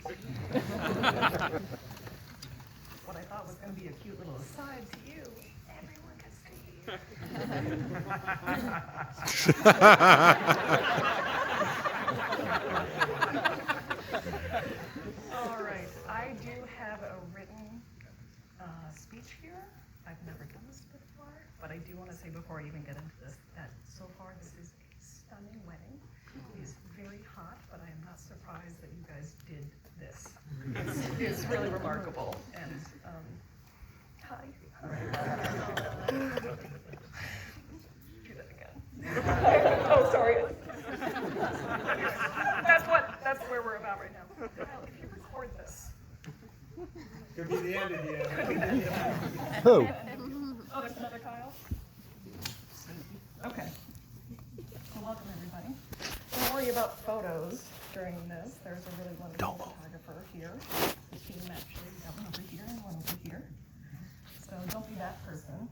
What I thought was going to be a cute little aside to you, everyone can see. All right, I do have a written speech here. I've never done this before, but I do want to say before I even get into this that so far this is a stunning wedding. It is very hot, but I am not surprised that you guys did this. It's really remarkable. And hi. All right. Do that again. Oh, sorry. That's where we're about right now. Kyle, if you record this. Could be the end of the end. Who? Oh, there's another Kyle? Okay. Well, welcome, everybody. Don't worry about photos during this. There's a really wonderful photographer here. The team actually, we got one over here and one over here. So don't be that person.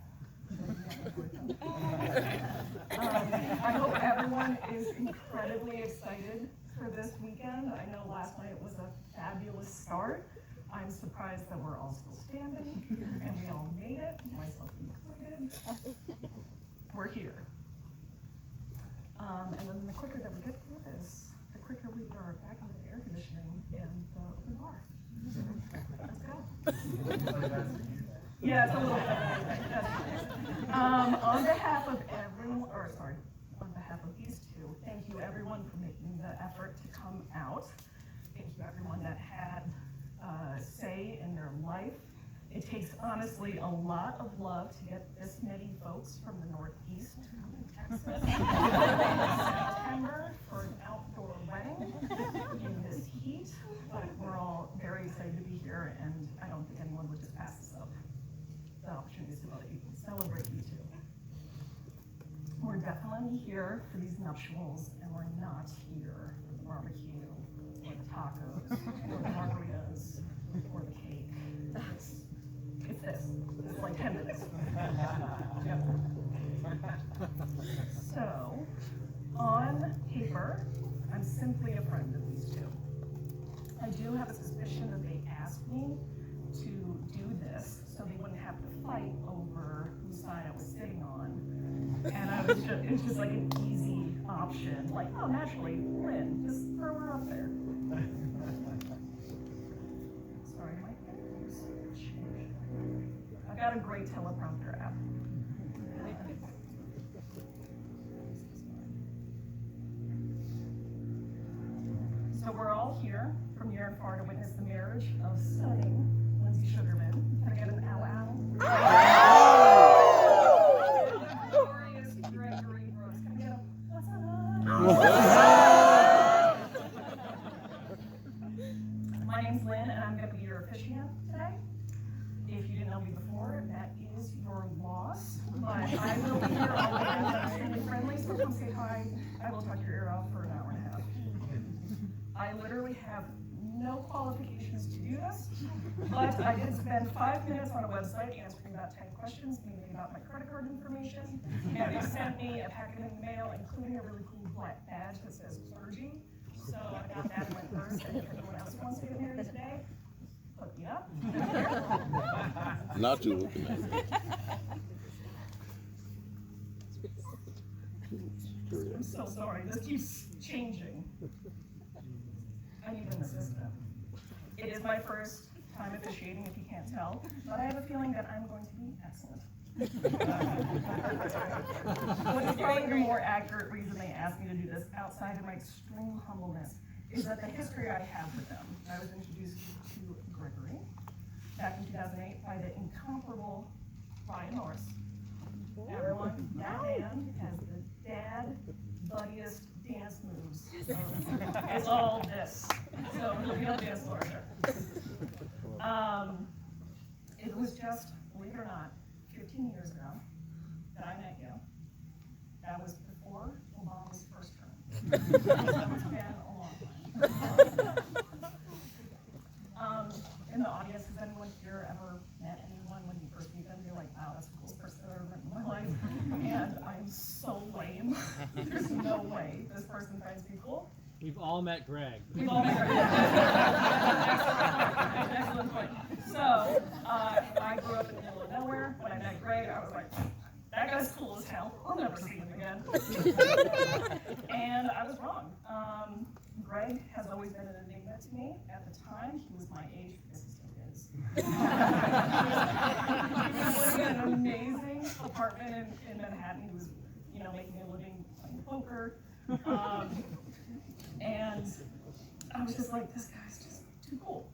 I hope everyone is incredibly excited for this weekend. I know last night was a fabulous start. I'm surprised that we're all still standing and we all made it, myself included. We're here. And then the quicker that we get through this, the quicker we are back into the air conditioning and the open bar. Let's go. Yeah, it's a little bit. On behalf of everyone, on behalf of these two, thank you everyone for making the effort to come out. Thank you everyone that had say in their life. It takes honestly a lot of love to get this many folks from the Northeast to come to Texas in September for an outdoor wedding in this heat. But we're all very excited to be here, and I don't think anyone would just pass this up. The opportunity to celebrate you too. We're definitely here for these nuptials, and we're not here for the barbecue, or the tacos, or the margaritas, or the cake. It's this. It's like 10 minutes. Yep. So, on paper, I'm simply a friend of these two. I do have a suspicion that they asked me to do this so they wouldn't have to fight over whose side I was sitting on. And it was just like an easy option. Like, oh, naturally, Lynn, just throw her up there. Sorry, my computer's changed. I've got a great teleprompter app. So we're all here from near and far to witness the marriage of stunning Lindsay Sugarman. Can I get an ow ow? Glorious Gregory Brooks. Can I get a what's up? My name's Lynn, and I'm going to be your officiant today. If you didn't know me before, that is your loss. But I will be here all day. I'm extremely friendly, so come say hi. I will talk your ear off for an hour and a half. I literally have no qualifications to do this, but I did spend 5 minutes on a website answering about 10 questions, mainly about my credit card information, and they sent me a packet in the mail, including a really cool black badge that says clergy. So I got that one first, and if anyone else wants to get married today, hook me up. Not too looking at I'm so sorry, this keeps changing. I need an assistant. It is my first time officiating, if you can't tell, but I have a feeling that I'm going to be excellent. What is probably the more accurate reason they asked me to do this, outside of my extreme humbleness, is that the history I have with them. I was introduced to Gregory back in 2008 by the incomparable Ryan Norris. Everyone, that man has the dad buddiest dance moves. It's all this. So he'll be on the dance floor there. It was just, believe it or not, 15 years ago that I met you. That was before Obama's first term. It's been a long time. In the audience, has anyone here ever met anyone when you first meet them? You're like, wow, that's the coolest person I've ever met in my life. And I'm so lame. There's no way this person finds me cool. We've all met Greg. We've all met Greg. Excellent point. So, I grew up in the middle of nowhere. When I met Greg, I was like, that guy's cool as hell. I'll never see him again. And I was wrong. Greg has always been an enigma to me. At the time, he was my age, because he still is. He was living in an amazing apartment in Manhattan. He was, making a living playing poker. And I was just like, this guy's just too cool.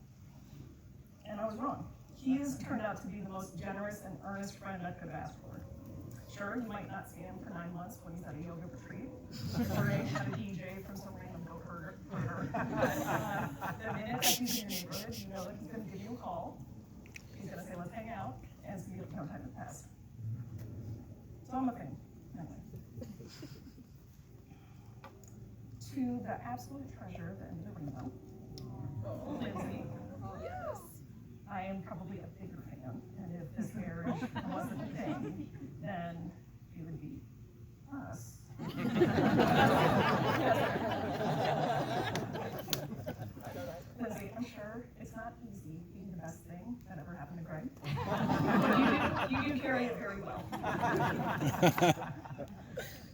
And I was wrong. He has turned out to be the most generous and earnest friend I could have asked for. Sure, you might not see him for 9 months when he's at a yoga retreat, or had a DJ from some random goat herder. But the minute that he's in your neighborhood, you know that he's going to give you a call. He's going to say, let's hang out, and see if no time has passed. So I'm a fan. Anyway. To the absolute treasure at the end of the rainbow, Lindsay. Yes. I am probably a bigger fan, and if this marriage wasn't a thing, then it would be us. Lindsay, I'm sure it's not easy being the best thing that ever happened to Greg. You do carry it very well.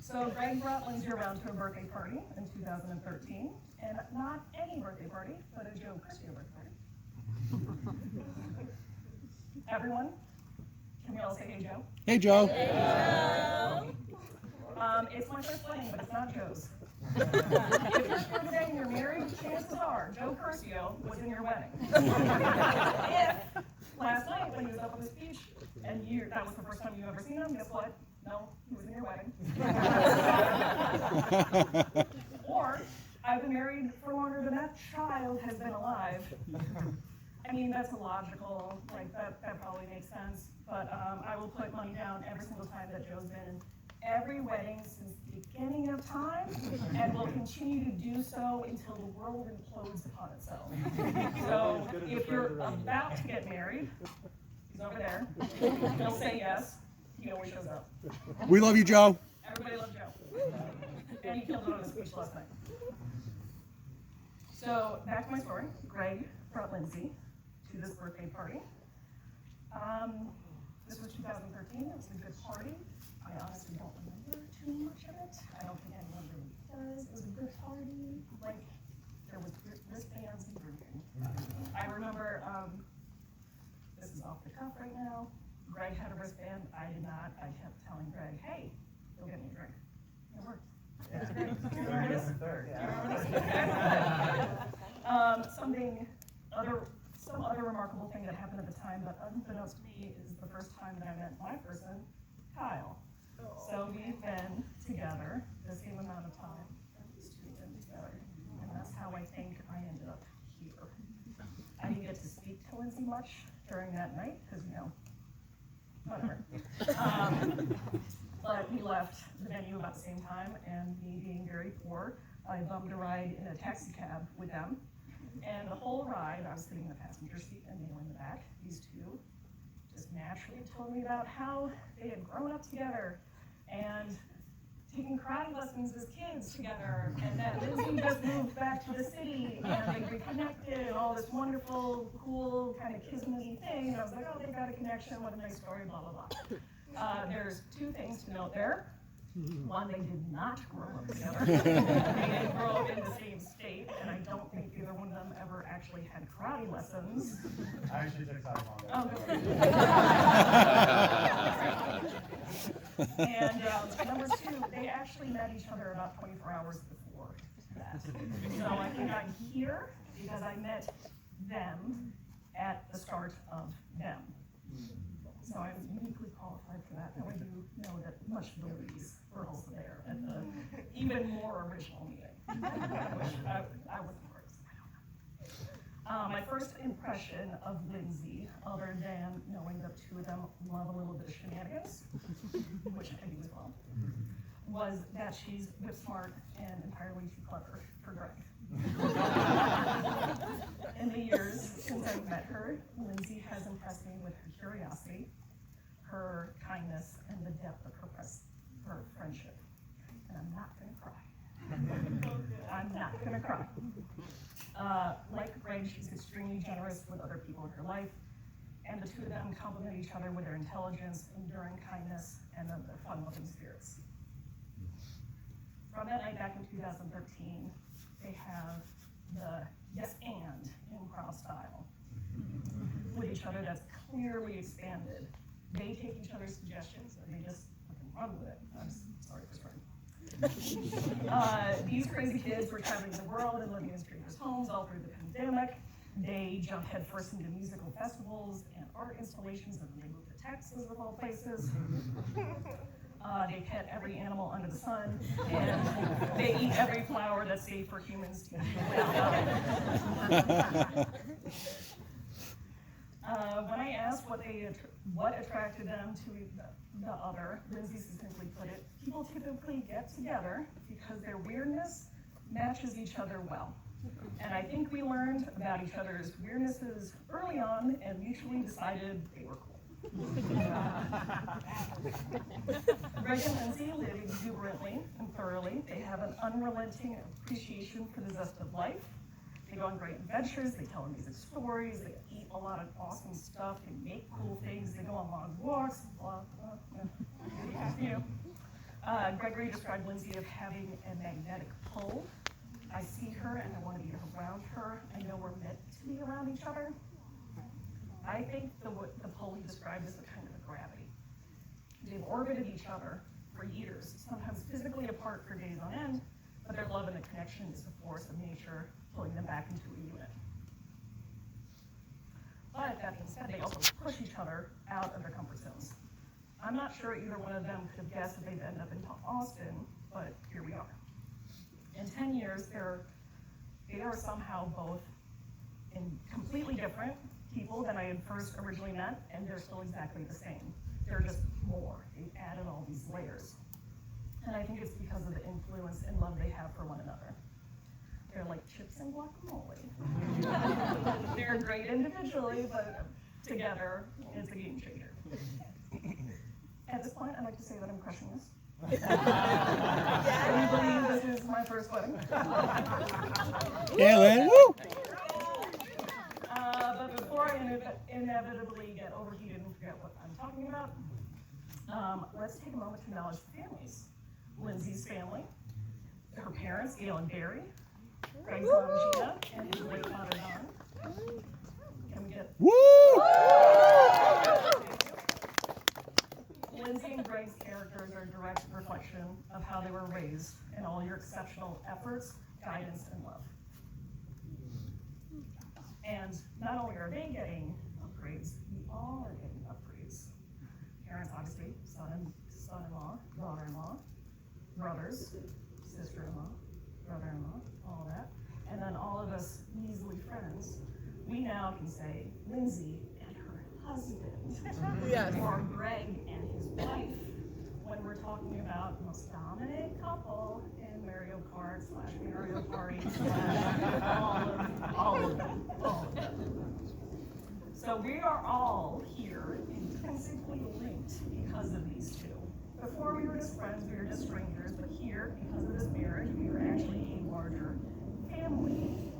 So Greg brought Lindsay around to a birthday party in 2013, and not any birthday party, but a Joe Christio birthday party. Everyone, can we all say hey Joe? Hey, Joe. Hey, Joe. It's my first wedding, but it's not Joe's. If you're here today and you're married, chances are Joe Curcio was in your wedding. If last night when he was up on the speech and that was the first time you've ever seen him, guess what? No, he was in your wedding. Or I've been married for longer than that child has been alive. I mean, that's illogical, like that probably makes sense, but I will put money down every single time that Joe's been in every wedding since the beginning of time, and will continue to do so until the world implodes upon itself. So if you're about to get married, he's over there, he'll say yes, he always shows up. We love you, Joe. Everybody loves Joe. And he killed it on his speech last night. So back to my story. Greg brought Lindsay to this birthday party. This was 2013. It was a good party. I honestly don't remember too much of it. I don't think anyone really does. It was a good party. Like, there was wristbands and drinking. I remember, this is off the cuff right now. Greg had a wristband. I did not. I kept telling Greg, hey, go get me a drink. It worked. Yeah. Do you remember this? Third, Do you remember this? Some other remarkable thing that happened at the time, but unbeknownst to me, is the first time that I met my person, Kyle. So we've been together the same amount of time that these two have been together, and that's how I think I ended up here. I didn't get to speak to Lindsay much during that night, because, whatever. But we left the venue about the same time, and me being very poor, I bummed a ride in a taxi cab with them. And the whole ride, I was sitting in the passenger seat and they were in the back. These two just naturally told me about how they had grown up together and taking karate lessons as kids together, and that Lindsay just moved back to the city and they reconnected and all this wonderful, cool kind of kismet-y thing. And I was like, oh, they've got a connection, what a nice story, blah, blah, blah. There's two things to note there. One, they did not grow up together. They didn't grow up in the same state, and I don't think either one of them ever actually had karate lessons. I actually took time on that. And number two, they actually met each other about 24 hours before that. So I think I'm here because I met them at the start of them. So I'm uniquely qualified for that. Now I do know that much of the ladies were also there at the even more original meeting. I wasn't part of, I don't know. My first impression of Lindsay, other than knowing that two of them love a little bit of shenanigans, which I do as well, was that she's whip smart and entirely too clever for Greg. In the years since I've met her, Lindsay has impressed me with her curiosity, her kindness, and the depth of her friendship. And I'm not going to cry. I'm not. not gonna cry. Like Greg, she's extremely generous with other people in her life, and the two of them complement each other with their intelligence, enduring kindness, and their fun-loving spirits. From that night back in 2013, they have the yes and improv style with each other that's clearly expanded. They take each other's suggestions and they just fucking run with it. I'm sorry for swearing. These crazy kids were traveling the world and living in strangers' homes all through the pandemic. They jumped headfirst into musical festivals and art installations, and then they moved to Texas of all places. They pet every animal under the sun, and they eat every flower that's safe for humans to get when I asked what attracted them to the other, Lindsay succinctly put it, people typically get together because their weirdness matches each other well. And I think we learned about each other's weirdnesses early on and mutually decided they were cool. Greg and Lindsay live exuberantly and thoroughly. They have an unrelenting appreciation for the zest of life. They go on great adventures, they tell amazing stories, they eat a lot of awesome stuff, they make cool things, they go on long walks, blah, blah, blah. Gregory described Lindsay as having a magnetic pull. I see her and I want to be around her. I know we're meant to be around each other. I think the pull he described is a kind of a gravity. They've orbited each other for years, sometimes physically apart for days on end, but their love and the connection is the force of nature pulling them back into a unit. But that being said, they also push each other out of their comfort zones. I'm not sure either one of them could have guessed that they'd end up in Austin, but here we are. In 10 years, they are somehow both in completely different people than I had first originally met, and they're still exactly the same. They're just more. They've added all these layers. And I think it's because of the influence and love they have for one another. They're like chips and guacamole. They're great individually, but together, it's a game changer. At this point, I'd like to say that I'm crushing this. Can you believe this is my first wedding? Yeah, Lynn, woo! But before I inevitably get overheated and forget what I'm talking about, let's take a moment to acknowledge the families. Lindsay's family, her parents, Gail and Barry, Greg's mom, Gina, and his late father, Don. Can we get... Woo! Lindsay and Greg's characters are a direct reflection of how they were raised and all your exceptional efforts, guidance, and love. And not only are they getting upgrades, we all are getting upgrades. Parents, obviously, son-in-law, daughter-in-law, brothers, sister-in-law, brother-in-law, all of that. And then all of us measly friends, we now can say Lindsay and her husband, Yes. or Greg and his wife, when we're talking about most dominant couple in Mario Kart / Mario Party / all of them. So we are all here intrinsically linked because of these two. Before we were just friends, we were just strangers, but here, because of this marriage, we are actually a larger family.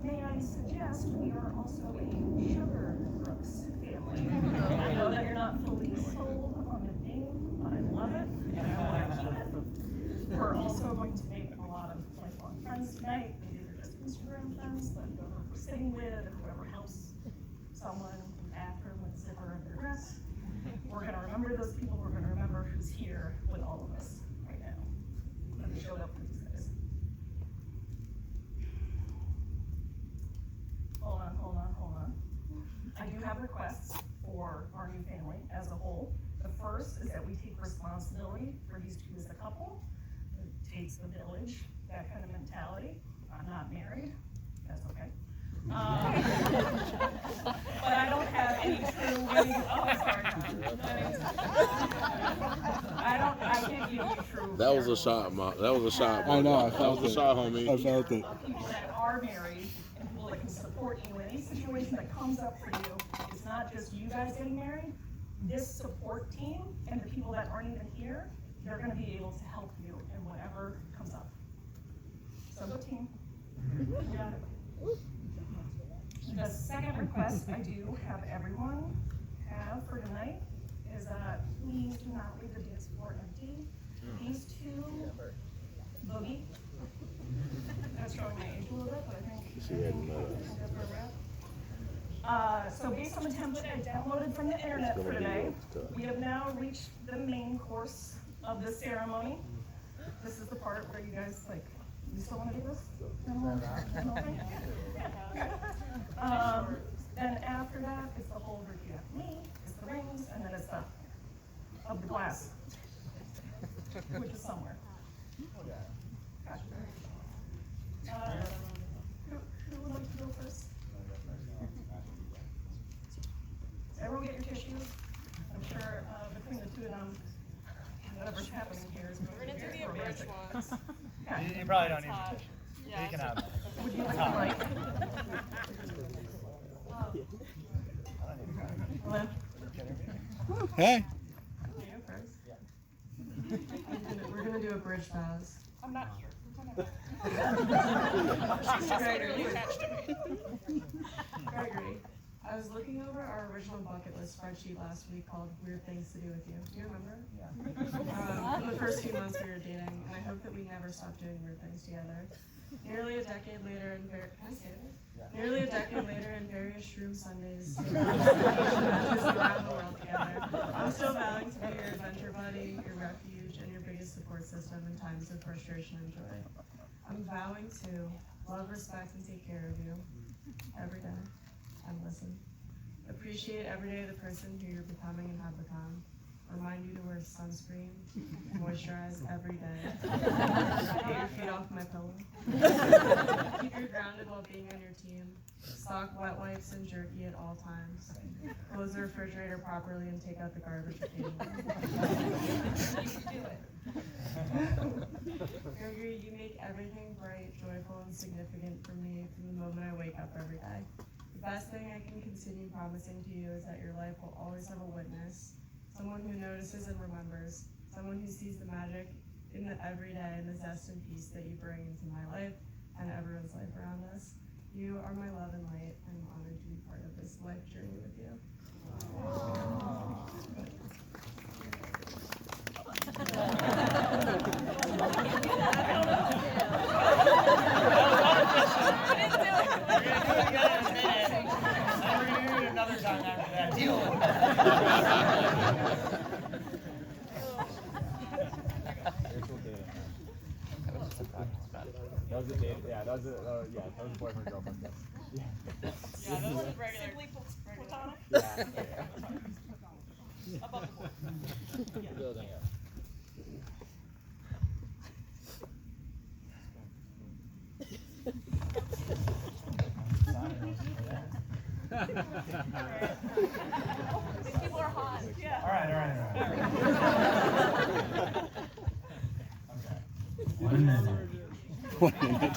May I suggest we are also a Sugar Brooks family. I know that you're not fully sold on the name, but I love it, and I want to keep it. We're also going to make a lot of lifelong friends tonight. Maybe they're just Instagram friends, but whoever we're sitting with, whoever helps someone after with the zipper of their dress. We're going to remember those people. We're going to remember who's here with all of us right now. That they showed up for these guys. Hold on. I do have requests for our new family as a whole. The first is that we take responsibility for these two as a couple. It takes the village, that kind of mentality. I'm not married, that's okay. But I don't have any true winning, I can't give you true. That was a shot, That was a shot. I know, I That felt was a it. shot, homie. I felt it. People that are married and people that can support you in any situation that comes up for you. It's not just you guys getting married. This support team and the people that aren't even here, they're gonna be able to help you in whatever comes up. So go team. got it. The second request I do have everyone have for tonight is please do not leave the dance floor empty. These two, Boogie, that's showing my age a little bit, but I think that's where we're at. So based on the template I downloaded from the internet for today, we have now reached the main course of the ceremony. This is the part where you guys you still want to do this? Then after that, it's the whole repeat after me, it's the rings, and then it's the of the glass, which is somewhere. Gotcha. Who would like to go first? Everyone get your tissues. I'm sure between the two of them, whatever's happening here is We're gonna do the abridged ones. You probably don't need Hot. to. Yeah. You can have them. Would you like to like? Lynn? Hey. You first. We're gonna do a bridge vows. I'm not sure. Gregory, You attached to me. Gregory, I was looking over our original bucket list spreadsheet last week called Weird Things to Do with You. Do you remember? Yeah. From the first few months we were dating, and I hope that we never stop doing weird things together. Nearly a decade later, can I say this? Nearly a decade later, in various shroom Sundays, matches around the world together, I'm still vowing to be your adventure buddy, your refuge, and your biggest support system in times of frustration and joy. I'm vowing to love, respect, and take care of you every day, and listen. Appreciate every day the person who you're becoming and have become. Remind you to wear sunscreen, moisturize every day. Get your feet off my pillow. Keep you grounded while being on your team. Stock wet wipes and jerky at all times. Close the refrigerator properly and take out the garbage occasionally. You can do it. Gregory, you make everything bright, joyful, and significant for me from the moment I wake up every day. The best thing I can continue promising to you is that your life will always have a witness, someone who notices and remembers, someone who sees the magic in the everyday and the zest and peace that you bring into my life and everyone's life around us. You are my love and light. I'm honored to be part of this life journey with you. Another time after that. Deal with That was a date. Yeah, that was a boyfriend girlfriend. Yeah. Yeah, those are regular. Simply platonic? Yeah. Above the board. Building up. These people are hot. Yeah. All right. Okay. 1 minute. You're done.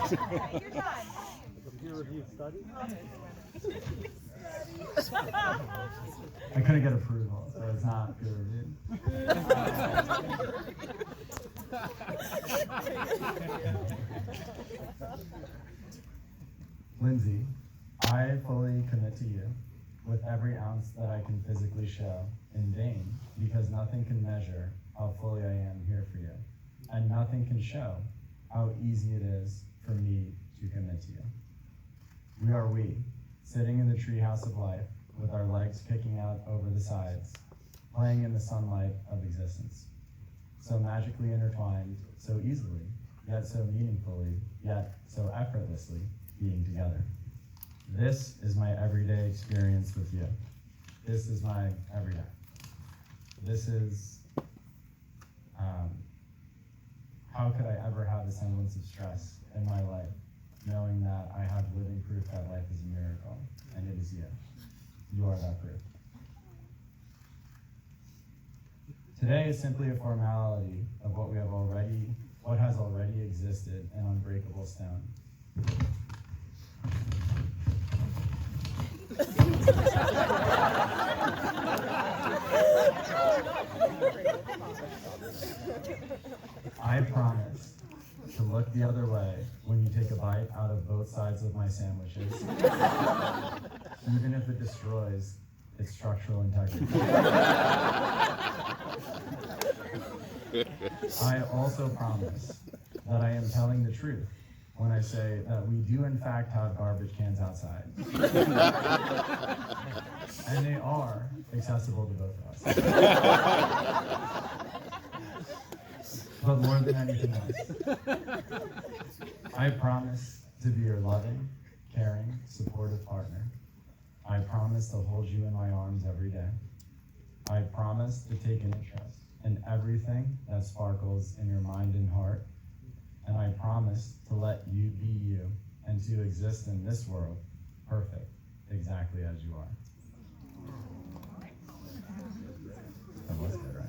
Computer review study? I couldn't get approval, so it's not peer reviewed. Lindsay, I fully commit to you with every ounce that I can physically show in vain, because nothing can measure how fully I am here for you, and nothing can show how easy it is for me to commit to you. We are sitting in the treehouse of life, with our legs kicking out over the sides, playing in the sunlight of existence. So magically intertwined, so easily, yet so meaningfully, yet so effortlessly being together. This is my everyday experience with you. This is my everyday. This is, how could I ever have a semblance of stress in my life, knowing that I have living proof that life is a miracle, and it is you. You are that proof. Today is simply a formality of what has already existed in unbreakable stone. I promise to look the other way when you take a bite out of both sides of my sandwiches, even if it destroys its structural integrity. I also promise that I am telling the truth when I say that we do in fact have garbage cans outside. And they are accessible to both of us. But more than anything else, I promise to be your loving, caring, supportive partner. I promise to hold you in my arms every day. I promise to take an interest in everything that sparkles in your mind and heart. And I promise to let you be you and to exist in this world perfect, exactly as you are. That was good, right?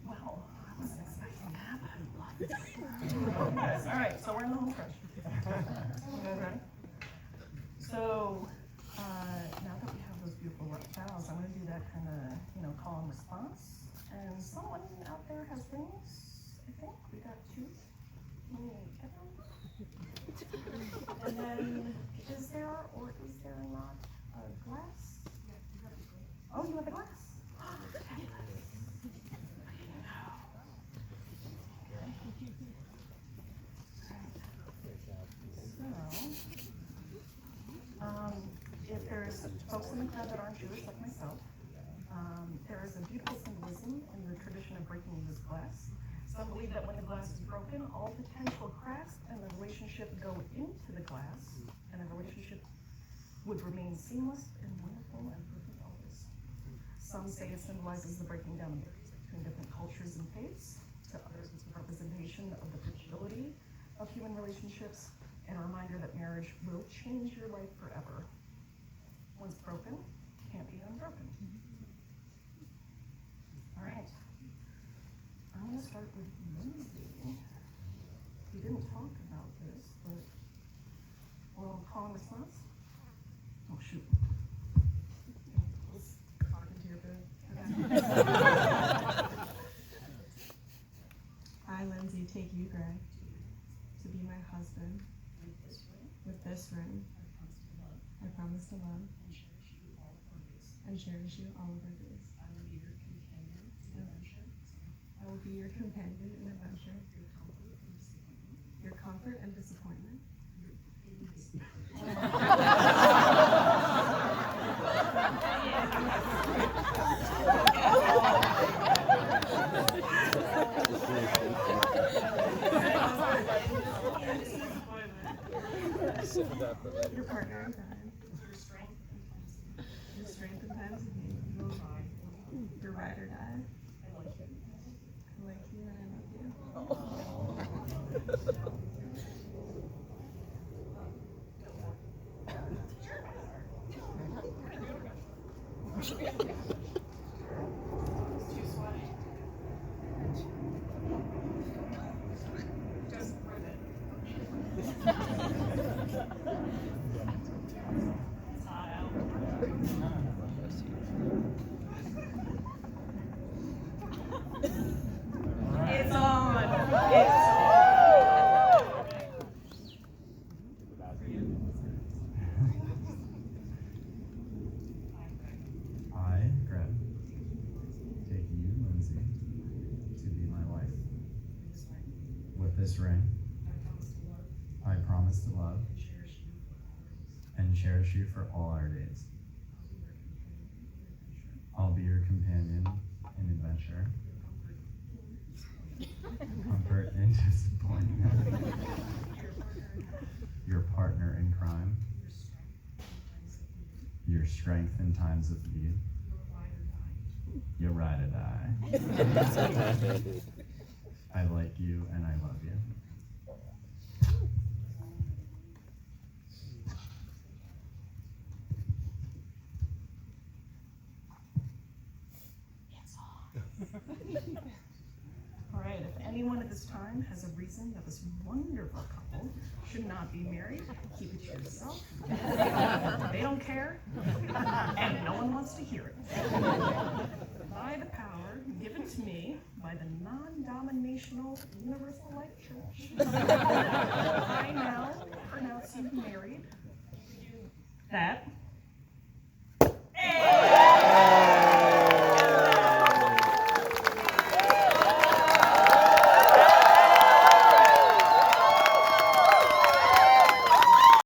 Wow, I wasn't expecting that. All right, so we're in the home stretch. You guys ready? So, now that we have those beautiful reptiles, I'm gonna do that kind of, call and response. And someone out there has rings, I think. We got two. Let me get them. And then, is there or is there not a glass? Oh, you have a glass? If there's folks in the crowd that aren't Jewish like myself, there is a beautiful symbolism in the tradition of breaking this glass. Some believe that when the glass is broken, all potential cracks in the relationship go into the glass, and the relationship would remain seamless and wonderful and perfect always. Some say it symbolizes the breaking down of barriers between different cultures and faiths. To others, it's a representation of the fragility of human relationships and a reminder that marriage will change your life forever. Once broken, can't be unbroken. All right. I'm going to start with Lindsay. We didn't talk about this, but a little call and response. Oh, shoot. Let's talk into your bed. I, Lindsay, take you, Greg, to be my husband. With this ring, I promise to love and cherish you all of our days. I will be your companion in adventure, your comfort and disappointment, your partner in crime, your strength in times of need, your ride or die. I like you and I love you. It's on. I, Greg, take you, Lindsay, to be my wife. With this ring, I promise to love and cherish you for all our days. I'll be your companion in adventure, comfort and disappointment, your partner in crime, your strength in times of need, your ride or die. I like you and I love you. All right, if anyone at this time has a reason that this wonderful couple should not be married, keep it to yourself. They don't care, and no one wants to hear it. By the power given to me by the non-dominational Universal Life Church, I now pronounce you married. That